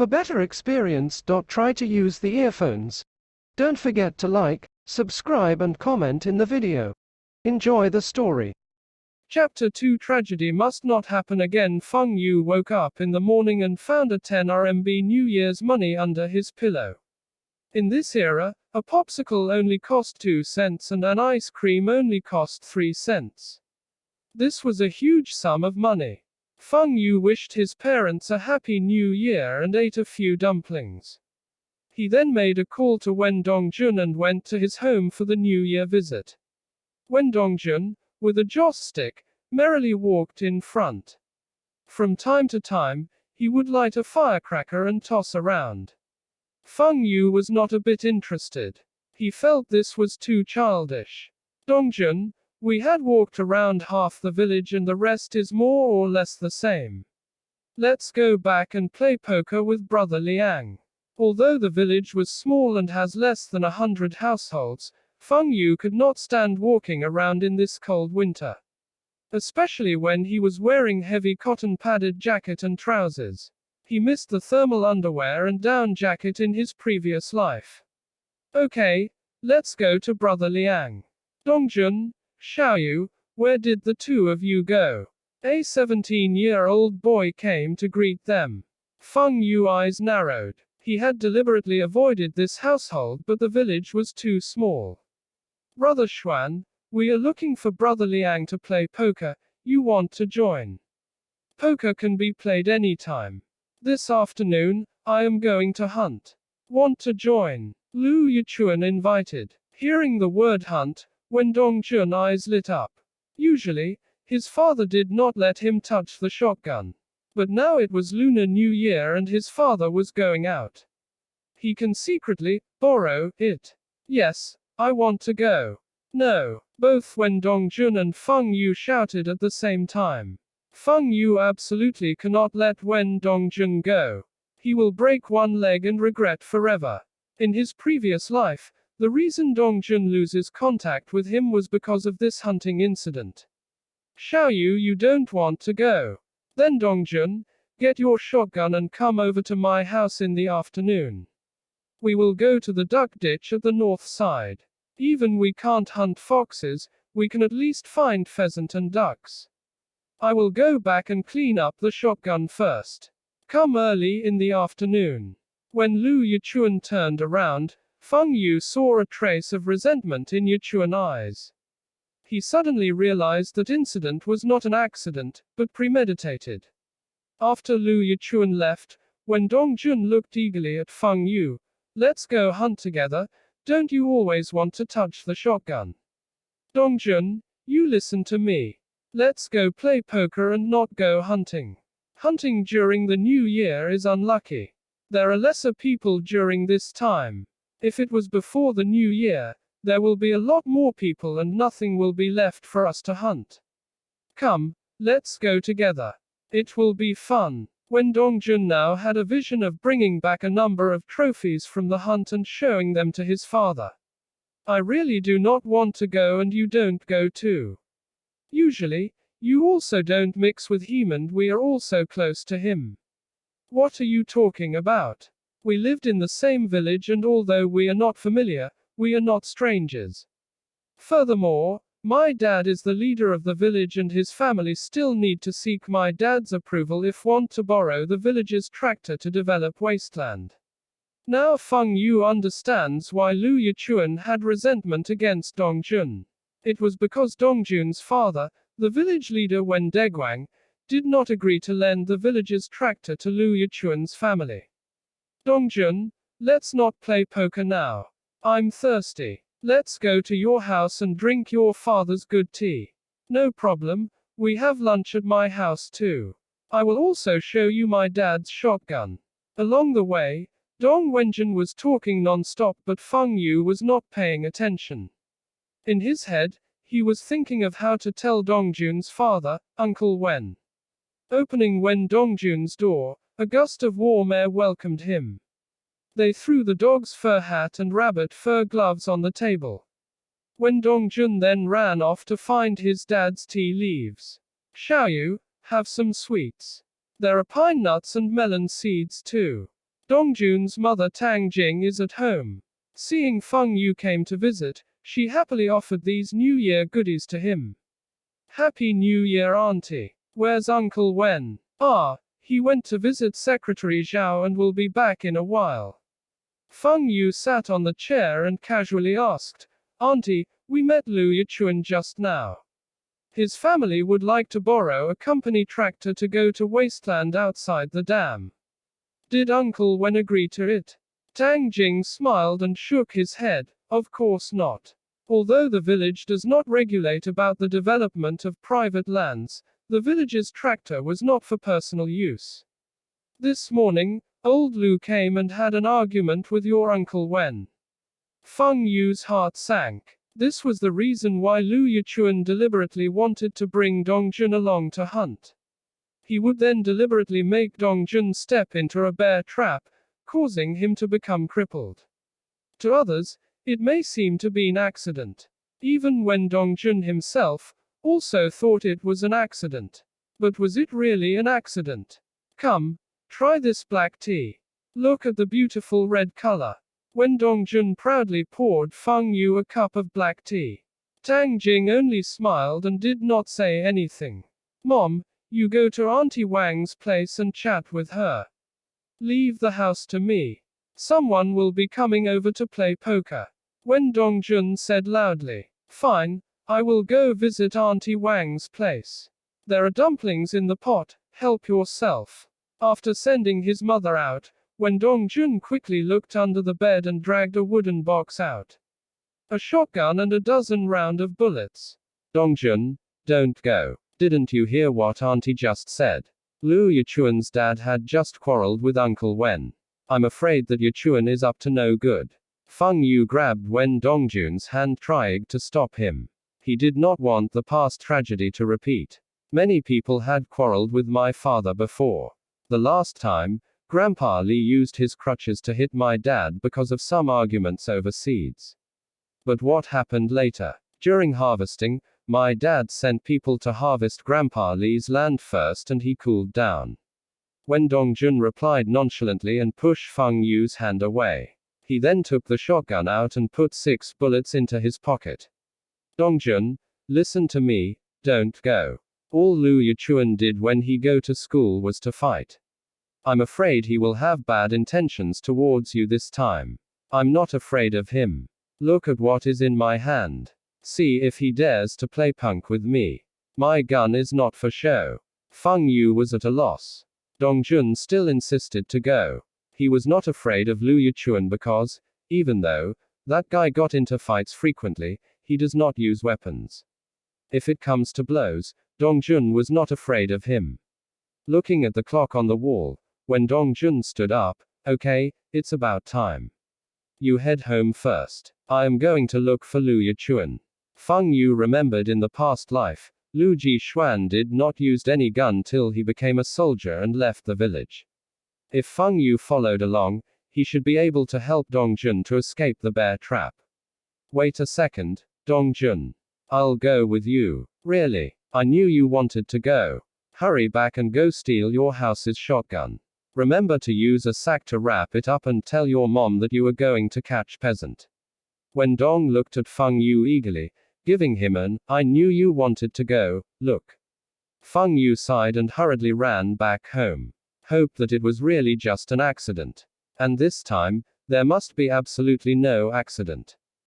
For better experience, try to use the earphones. Don't forget to like, subscribe and comment in the video. Enjoy the story. Chapter 2 Tragedy must not happen again. Feng Yu woke up in the morning and found a 10 RMB New Year's money under his pillow. In this era, a popsicle only cost 2 cents and an ice cream only cost 3 cents. This was a huge sum of money. Feng Yu wished his parents a happy new year and ate a few dumplings. He then made a call to Wen Dongjun and went to his home for the New Year visit. Wen Dongjun, with a joss stick, merrily walked in front. From time to time, he would light a firecracker and toss around. Feng Yu was not a bit interested. He felt this was too childish. Dongjun, we had walked around half the village and the rest is more or less the same. Let's go back and play poker with Brother Liang. Although the village was small and has less than 100 households, Feng Yu could not stand walking around in this cold winter. Especially when he was wearing heavy cotton-padded jacket and trousers. He missed the thermal underwear and down jacket in his previous life. Okay, let's go to Brother Liang. Dongjun, Xiaoyu, where did the two of you go? A 17-year-old boy came to greet them. Feng Yu's eyes narrowed. He had deliberately avoided this household, but the village was too small. Brother Xuan, we are looking for Brother Liang to play poker. You want to join? Poker can be played anytime. This afternoon, I am going to hunt. Want to join? Lu Yichuan invited. Hearing the word hunt, Wen Dongjun's eyes lit up. Usually, his father did not let him touch the shotgun. But now it was Lunar New Year and his father was going out. He can secretly borrow it. Yes, I want to go. No. Both Wen Dongjun and Feng Yu shouted at the same time. Feng Yu absolutely cannot let Wen Dongjun go. He will break one leg and regret forever. In his previous life, the reason Dongjun loses contact with him was because of this hunting incident. Xiaoyu, you don't want to go. Then Dongjun, get your shotgun and come over to my house in the afternoon. We will go to the duck ditch at the north side. Even we can't hunt foxes, we can at least find pheasant and ducks. I will go back and clean up the shotgun first. Come early in the afternoon. When Lu Yichuan turned around, Feng Yu saw a trace of resentment in Yichuan's eyes. He suddenly realized that incident was not an accident, but premeditated. After Lu Yichuan left, when Dongjun looked eagerly at Feng Yu, let's go hunt together, don't you always want to touch the shotgun? Dongjun, you listen to me. Let's go play poker and not go hunting. Hunting during the new year is unlucky. There are lesser people during this time. If it was before the new year, there will be a lot more people and nothing will be left for us to hunt. Come, let's go together. It will be fun. When Dongjun now had a vision of bringing back a number of trophies from the hunt and showing them to his father. I really do not want to go and you don't go too. Usually, you also don't mix with him and we are also close to him. What are you talking about? We lived in the same village and although we are not familiar, we are not strangers. Furthermore, my dad is the leader of the village and his family still need to seek my dad's approval if want to borrow the village's tractor to develop wasteland. Now Feng Yu understands why Lu Yichuan had resentment against Dongjun. It was because Dongjun's father, the village leader Wen Deguang, did not agree to lend the village's tractor to Lu Yichuan's family. Dongjun, let's not play poker now. I'm thirsty. Let's go to your house and drink your father's good tea. No problem, we have lunch at my house too. I will also show you my dad's shotgun. Along the way, Dong Wenjun was talking non-stop but Feng Yu was not paying attention. In his head, he was thinking of how to tell Dongjun's father, Uncle Wen. Opening Wen Dongjun's door, a gust of warm air welcomed him. They threw the dog's fur hat and rabbit fur gloves on the table. Wen Dongjun then ran off to find his dad's tea leaves. Xiaoyu, have some sweets. There are pine nuts and melon seeds too. Dongjun's mother Tang Jing is at home. Seeing Feng Yu came to visit, she happily offered these New Year goodies to him. Happy New Year, Auntie. Where's Uncle Wen? Ah, he went to visit Secretary Zhao and will be back in a while. Feng Yu sat on the chair and casually asked, Auntie, we met Lu Yichuan just now. His family would like to borrow a company tractor to go to wasteland outside the dam. Did Uncle Wen agree to it? Tang Jing smiled and shook his head. Of course not. Although the village does not regulate about the development of private lands, the village's tractor was not for personal use. This morning, old Lu came and had an argument with your Uncle Wen. Feng Yu's heart sank. This was the reason why Lu Yichuan deliberately wanted to bring Dongjun along to hunt. He would then deliberately make Dongjun step into a bear trap, causing him to become crippled. To others, it may seem to be an accident. Even when Dongjun himself also thought it was an accident. But was it really an accident? Come, try this black tea. Look at the beautiful red color. When Dongjun proudly poured Feng Yu a cup of black tea, Tang Jing only smiled and did not say anything. Mom, you go to Auntie Wang's place and chat with her. Leave the house to me. Someone will be coming over to play poker. When Dongjun said loudly, Fine, I will go visit Auntie Wang's place. There are dumplings in the pot, help yourself. After sending his mother out, when Dongjun quickly looked under the bed and dragged a wooden box out. A shotgun and a dozen round of bullets. Dongjun, don't go. Didn't you hear what Auntie just said? Lu Yichuan's dad had just quarreled with Uncle Wen. I'm afraid that Yichuan is up to no good. Feng Yu grabbed Wen Dongjun's hand trying to stop him. He did not want the past tragedy to repeat. Many people had quarreled with my father before. The last time, Grandpa Li used his crutches to hit my dad because of some arguments over seeds. But what happened later? During harvesting, my dad sent people to harvest Grandpa Li's land first and he cooled down. When Dongjun replied nonchalantly and pushed Feng Yu's hand away, he then took the shotgun out and put 6 bullets into his pocket. Dongjun, listen to me, don't go. All Lu Yichuan did when he go to school was to fight. I'm afraid he will have bad intentions towards you this time. I'm not afraid of him. Look at what is in my hand. See if he dares to play punk with me. My gun is not for show. Feng Yu was at a loss. Dongjun still insisted to go. He was not afraid of Lu Yichuan because, even though that guy got into fights frequently, he does not use weapons. If it comes to blows, Dongjun was not afraid of him. Looking at the clock on the wall, when Dongjun stood up, okay, it's about time. You head home first. I am going to look for Lu Yichuan. Feng Yu remembered in the past life, Lu Jishuan did not use any gun till he became a soldier and left the village. If Feng Yu followed along, he should be able to help Dongjun to escape the bear trap. Wait a second, Dongjun. I'll go with you. Really? I knew you wanted to go. Hurry back and go steal your house's shotgun. Remember to use a sack to wrap it up and tell your mom that you are going to catch peasant. When Dong looked at Feng Yu eagerly, giving him an, I knew you wanted to go, look. Feng Yu sighed and hurriedly ran back home. Hoped that it was really just an accident. And this time, there must be absolutely no accident.